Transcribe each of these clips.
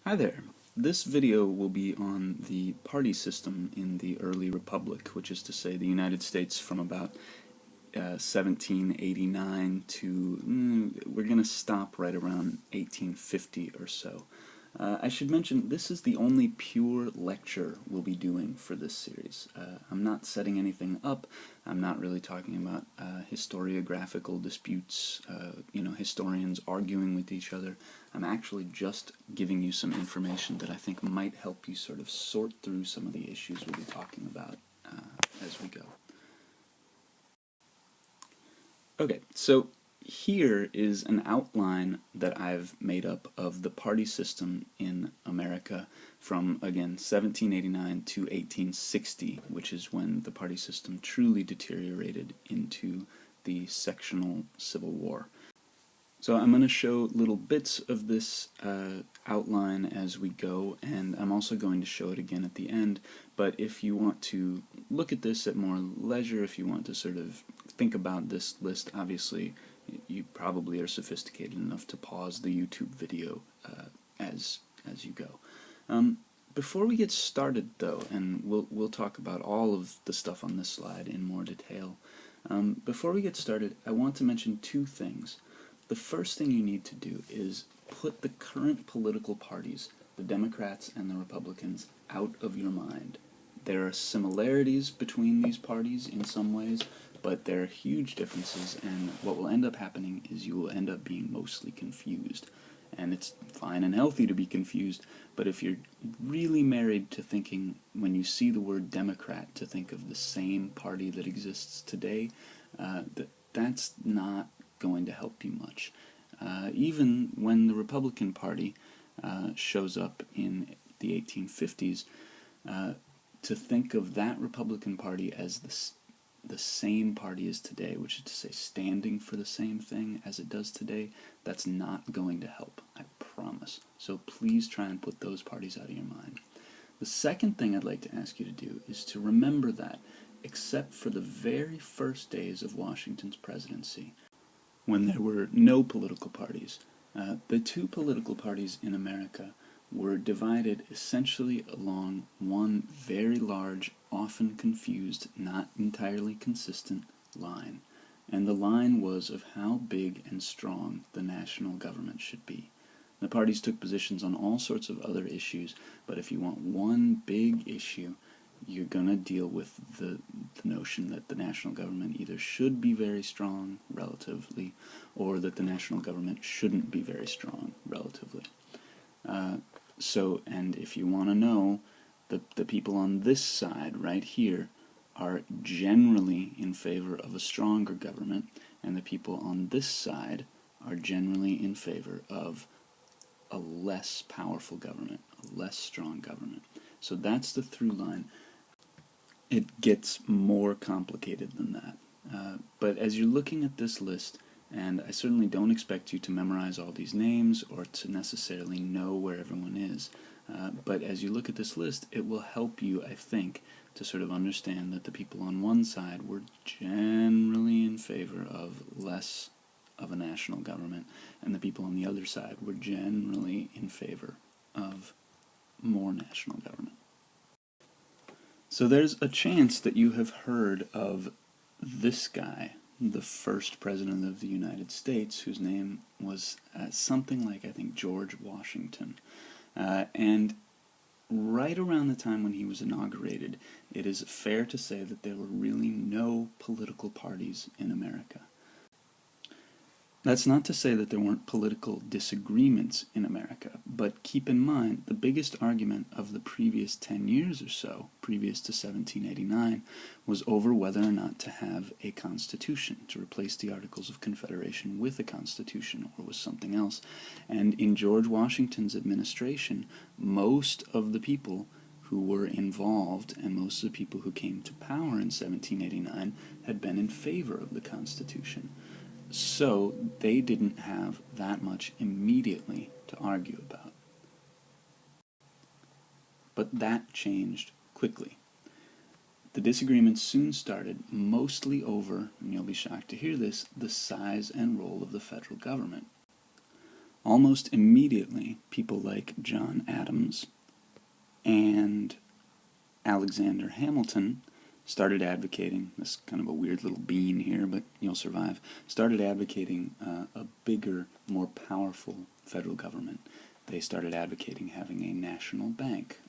Hi there. This video will be on the party system in the early republic, which is to say the United States from about 1789 to, we're going to stop right around 1850 or so. I should mention this is the only pure lecture we'll be doing for this series. I'm not setting anything up. I'm not really talking about historiographical disputes, historians arguing with each other. I'm actually just giving you some information that I think might help you sort of sort through some of the issues we'll be talking about as we go. Okay, so here is an outline that I've made up of the party system in America from, again, 1789 to 1860, which is when the party system truly deteriorated into the sectional civil war. So I'm going to show little bits of this outline as we go, and I'm also going to show it again at the end, but if you want to look at this at more leisure, if you want to sort of think about this list, obviously you probably are sophisticated enough to pause the YouTube video as you go. Before we get started though, and we'll talk about all of the stuff on this slide in more detail, before we get started I want to mention two things. The first thing you need to do is put the current political parties, the Democrats and the Republicans, out of your mind. There are similarities between these parties in some ways, but there are huge differences, and what will end up happening is you will end up being mostly confused. And it's fine and healthy to be confused, but if you're really married to thinking, when you see the word Democrat, to think of the same party that exists today, that's not going to help you much. Even when the Republican Party shows up in the 1850s, to think of that Republican Party as the same party as today, which is to say standing for the same thing as it does today, that's not going to help, I promise. So please try and put those parties out of your mind. The second thing I'd like to ask you to do is to remember that, except for the very first days of Washington's presidency, when there were no political parties, the two political parties in America were divided essentially along one very large, often confused, not entirely consistent line. And the line was of how big and strong the national government should be. The parties took positions on all sorts of other issues, but if you want one big issue, you're going to deal with the notion that the national government either should be very strong relatively, or that the national government shouldn't be very strong relatively. And if you want to know, the people on this side right here are generally in favor of a stronger government, and the people on this side are generally in favor of a less powerful government, a less strong government. So that's the through line. It gets more complicated than that. But as you're looking at this list, and I certainly don't expect you to memorize all these names or to necessarily know where everyone is, but as you look at this list, it will help you, I think, to sort of understand that the people on one side were generally in favor of less of a national government, and the people on the other side were generally in favor of more national government. So there's a chance that you have heard of this guy, the first president of the United States, whose name was something like, I think, George Washington. And right around the time when he was inaugurated, it is fair to say that there were really no political parties in America. That's not to say that there weren't political disagreements in America, but keep in mind the biggest argument of the previous 10 years or so, previous to 1789, was over whether or not to have a constitution, to replace the Articles of Confederation with a constitution or with something else. And in George Washington's administration, most of the people who were involved and most of the people who came to power in 1789 had been in favor of the Constitution. So they didn't have that much immediately to argue about. But that changed quickly. The disagreements soon started, mostly over, and you'll be shocked to hear this, the size and role of the federal government. almost immediately, people like John Adams and Alexander Hamilton started advocating, this kind of a weird little bean here, but you'll survive, started advocating a bigger, more powerful federal government. They started advocating having a national bank,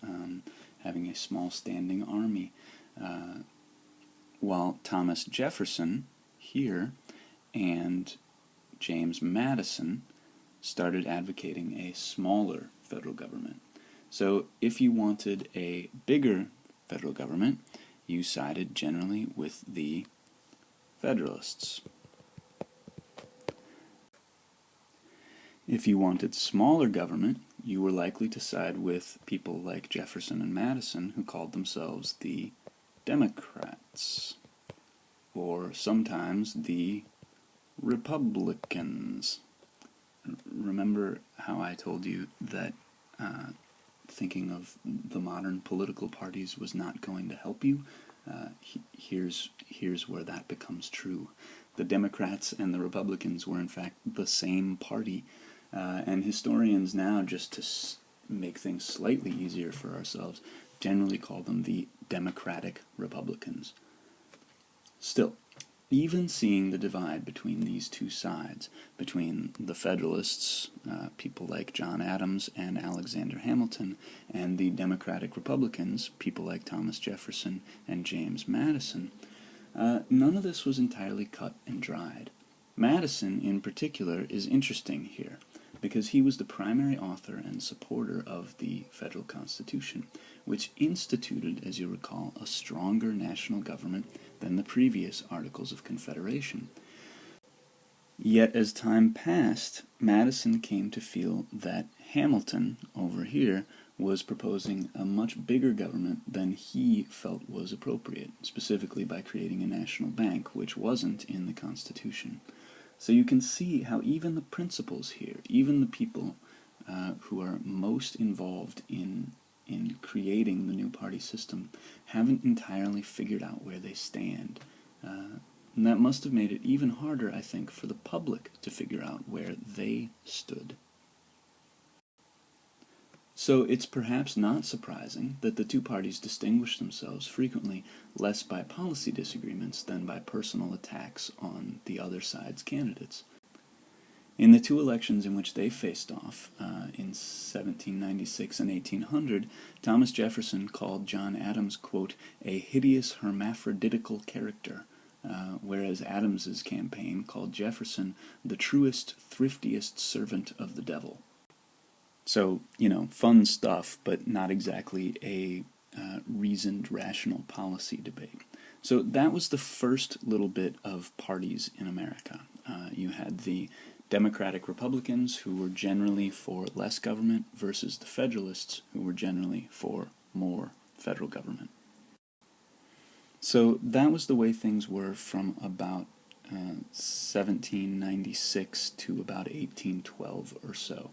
having a small standing army, while Thomas Jefferson here and James Madison started advocating a smaller federal government. So if you wanted a bigger federal government, you sided generally with the Federalists. If you wanted smaller government, you were likely to side with people like Jefferson and Madison, who called themselves the Democrats, or sometimes the Republicans. Remember how I told you that thinking of the modern political parties was not going to help you? Here's where that becomes true. The Democrats and the Republicans were in fact the same party, and historians now, just to make things slightly easier for ourselves, generally call them the Democratic Republicans. Still, even seeing the divide between these two sides, between the Federalists, people like John Adams and Alexander Hamilton, and the Democratic Republicans, people like Thomas Jefferson and James Madison, none of this was entirely cut and dried. Madison, in particular, is interesting here, because he was the primary author and supporter of the federal Constitution, which instituted, as you recall, a stronger national government than the previous Articles of Confederation. Yet as time passed, Madison came to feel that Hamilton, over here, was proposing a much bigger government than he felt was appropriate, specifically by creating a national bank, which wasn't in the Constitution. So you can see how even the principals here, even the people who are most involved in creating the new party system, haven't entirely figured out where they stand. And that must have made it even harder, I think, for the public to figure out where they stood. So it's perhaps not surprising that the two parties distinguished themselves frequently less by policy disagreements than by personal attacks on the other side's candidates. In the two elections in which they faced off, in 1796 and 1800, Thomas Jefferson called John Adams, quote, a hideous hermaphroditical character, whereas Adams's campaign called Jefferson the truest, thriftiest servant of the devil. So, fun stuff, but not exactly a reasoned, rational policy debate. So that was the first little bit of parties in America. You had the Democratic Republicans, who were generally for less government, versus the Federalists, who were generally for more federal government. So that was the way things were from about 1796 to about 1812 or so.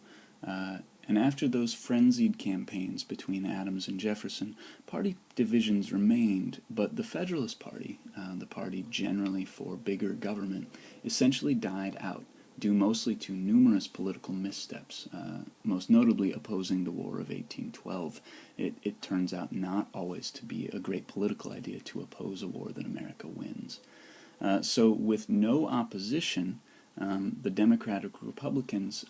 And after those frenzied campaigns between Adams and Jefferson, party divisions remained, but the Federalist Party, the party generally for bigger government, essentially died out, due mostly to numerous political missteps, most notably opposing the War of 1812. It turns out not always to be a great political idea to oppose a war that America wins. So with no opposition, the Democratic Republicans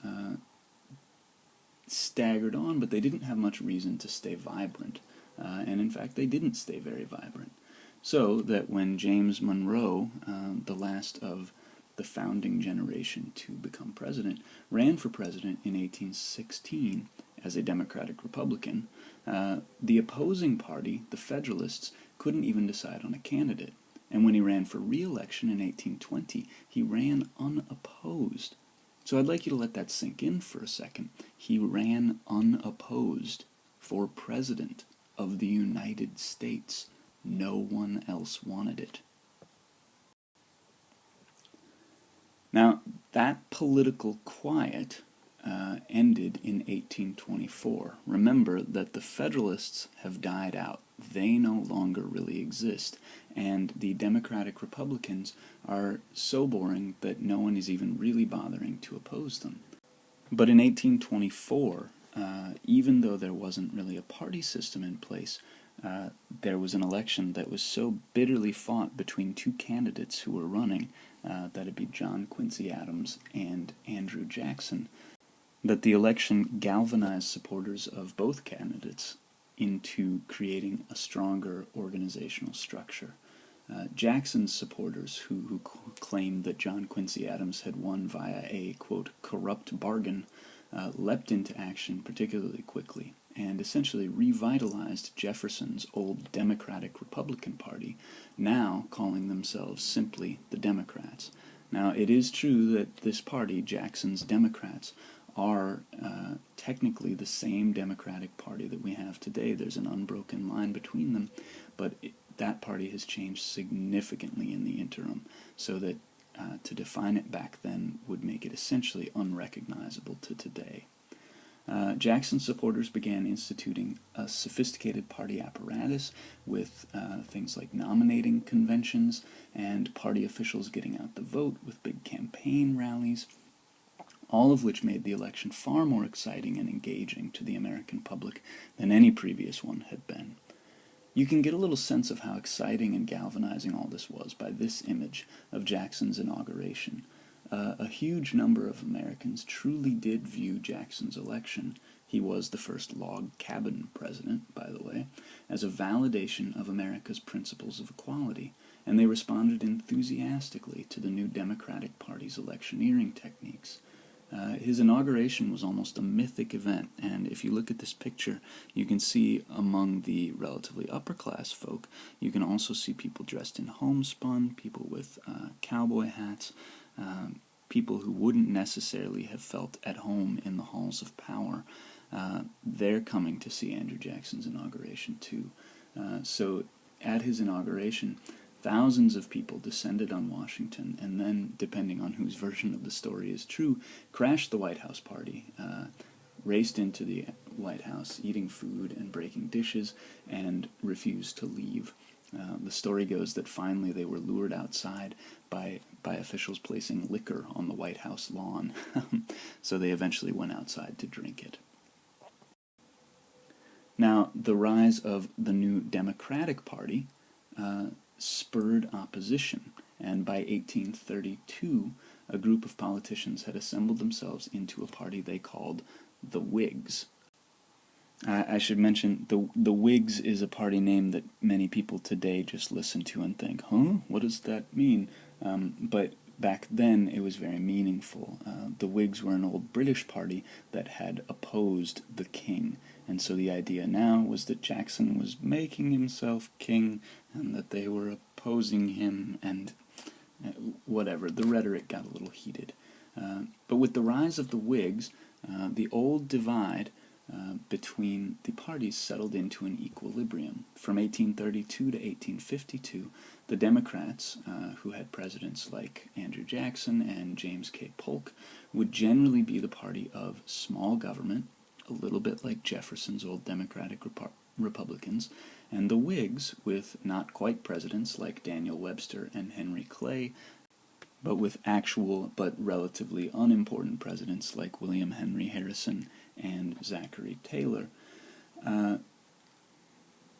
staggered on, but they didn't have much reason to stay vibrant. And in fact, they didn't stay very vibrant. So that when James Monroe, the last of the founding generation to become president, ran for president in 1816 as a Democratic Republican, the opposing party, the Federalists, couldn't even decide on a candidate. And when he ran for re-election in 1820, he ran unopposed. So I'd like you to let that sink in for a second. He ran unopposed for president of the United States. No one else wanted it. Now, that political quiet ended in 1824. Remember that the Federalists have died out. They no longer really exist, and the Democratic Republicans are so boring that no one is even really bothering to oppose them. But in 1824, even though there wasn't really a party system in place, there was an election that was so bitterly fought between two candidates who were running, that'd be John Quincy Adams and Andrew Jackson, that the election galvanized supporters of both candidates into creating a stronger organizational structure. Jackson's supporters, who claimed that John Quincy Adams had won via a, quote, corrupt bargain, leapt into action particularly quickly and essentially revitalized Jefferson's old Democratic-Republican Party, now calling themselves simply the Democrats. Now, it is true that this party, Jackson's Democrats, are technically the same Democratic Party that we have today. There's an unbroken line between them, but that party has changed significantly in the interim, so that to define it back then would make it essentially unrecognizable to today. Jackson's supporters began instituting a sophisticated party apparatus with things like nominating conventions and party officials getting out the vote with big campaign rallies, all of which made the election far more exciting and engaging to the American public than any previous one had been. You can get a little sense of how exciting and galvanizing all this was by this image of Jackson's inauguration. A huge number of Americans truly did view Jackson's election — he was the first log cabin president, by the way — as a validation of America's principles of equality, and they responded enthusiastically to the new Democratic Party's electioneering techniques. His inauguration was almost a mythic event, and if you look at this picture, you can see among the relatively upper-class folk, you can also see people dressed in homespun, people with cowboy hats, people who wouldn't necessarily have felt at home in the halls of power. They're coming to see Andrew Jackson's inauguration, too. So at his inauguration, thousands of people descended on Washington and then, depending on whose version of the story is true, crashed the White House party, raced into the White House, eating food and breaking dishes, and refused to leave. The story goes that finally they were lured outside by officials placing liquor on the White House lawn, so they eventually went outside to drink it. Now, the rise of the new Democratic Party spurred opposition, and by 1832, a group of politicians had assembled themselves into a party they called the Whigs. I should mention, the Whigs is a party name that many people today just listen to and think, huh, what does that mean? But back then it was very meaningful. The Whigs were an old British party that had opposed the king, and so the idea now was that Jackson was making himself king and that they were opposing him, and whatever, the rhetoric got a little heated. But with the rise of the Whigs, the old divide between the parties settled into an equilibrium. From 1832 to 1852, the Democrats, who had presidents like Andrew Jackson and James K. Polk, would generally be the party of small government, a little bit like Jefferson's old Democratic Republicans, and the Whigs, with not quite presidents like Daniel Webster and Henry Clay, but with actual but relatively unimportant presidents like William Henry Harrison and Zachary Taylor,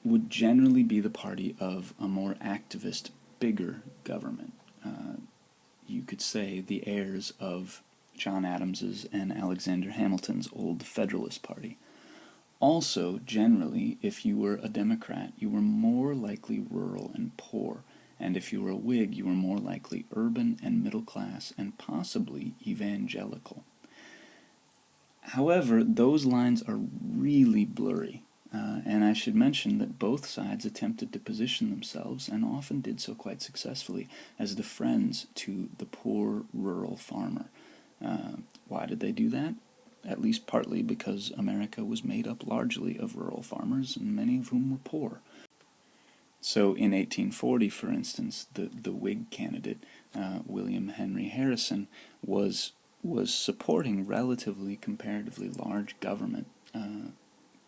would generally be the party of a more activist, bigger government. You could say the heirs of John Adams's and Alexander Hamilton's old Federalist Party. Also, generally, if you were a Democrat, you were more likely rural and poor, and if you were a Whig, you were more likely urban and middle class and possibly evangelical. However, those lines are really blurry, and I should mention that both sides attempted to position themselves, and often did so quite successfully, as the friends to the poor rural farmer. Why did they do that? At least partly because America was made up largely of rural farmers, and many of whom were poor. So in 1840, for instance, the Whig candidate, William Henry Harrison, was supporting relatively comparatively large government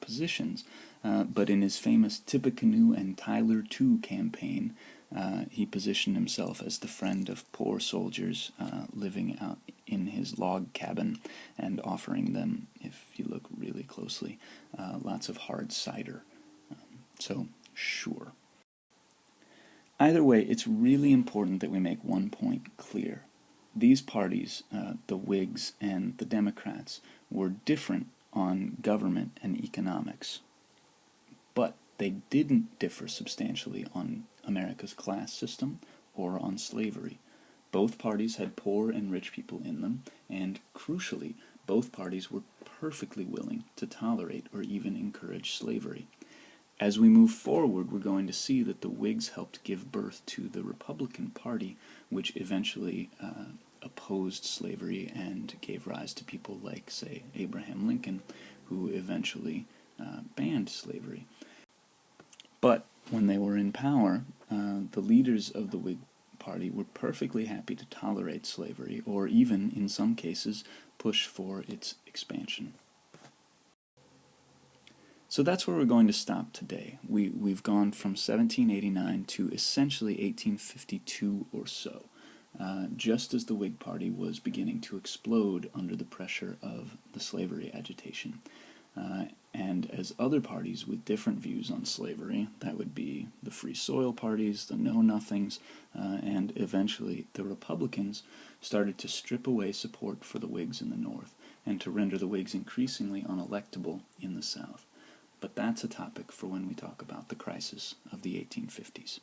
positions, but in his famous Tippecanoe and Tyler II campaign, he positioned himself as the friend of poor soldiers living out in his log cabin and offering them, if you look really closely, lots of hard cider. So, sure. Either way, it's really important that we make one point clear. These parties, the Whigs and the Democrats, were different on government and economics, but they didn't differ substantially on America's class system or on slavery. Both parties had poor and rich people in them, and crucially, both parties were perfectly willing to tolerate or even encourage slavery. As we move forward, we're going to see that the Whigs helped give birth to the Republican Party, which eventually opposed slavery and gave rise to people like, say, Abraham Lincoln, who eventually banned slavery. But when they were in power, the leaders of the Whig Party were perfectly happy to tolerate slavery, or even, in some cases, push for its expansion. So that's where we're going to stop today. We've gone from 1789 to essentially 1852 or so, just as the Whig Party was beginning to explode under the pressure of the slavery agitation. And as other parties with different views on slavery, that would be the Free Soil parties, the Know-Nothings, and eventually the Republicans, started to strip away support for the Whigs in the North, and to render the Whigs increasingly unelectable in the South. But that's a topic for when we talk about the crisis of the 1850s.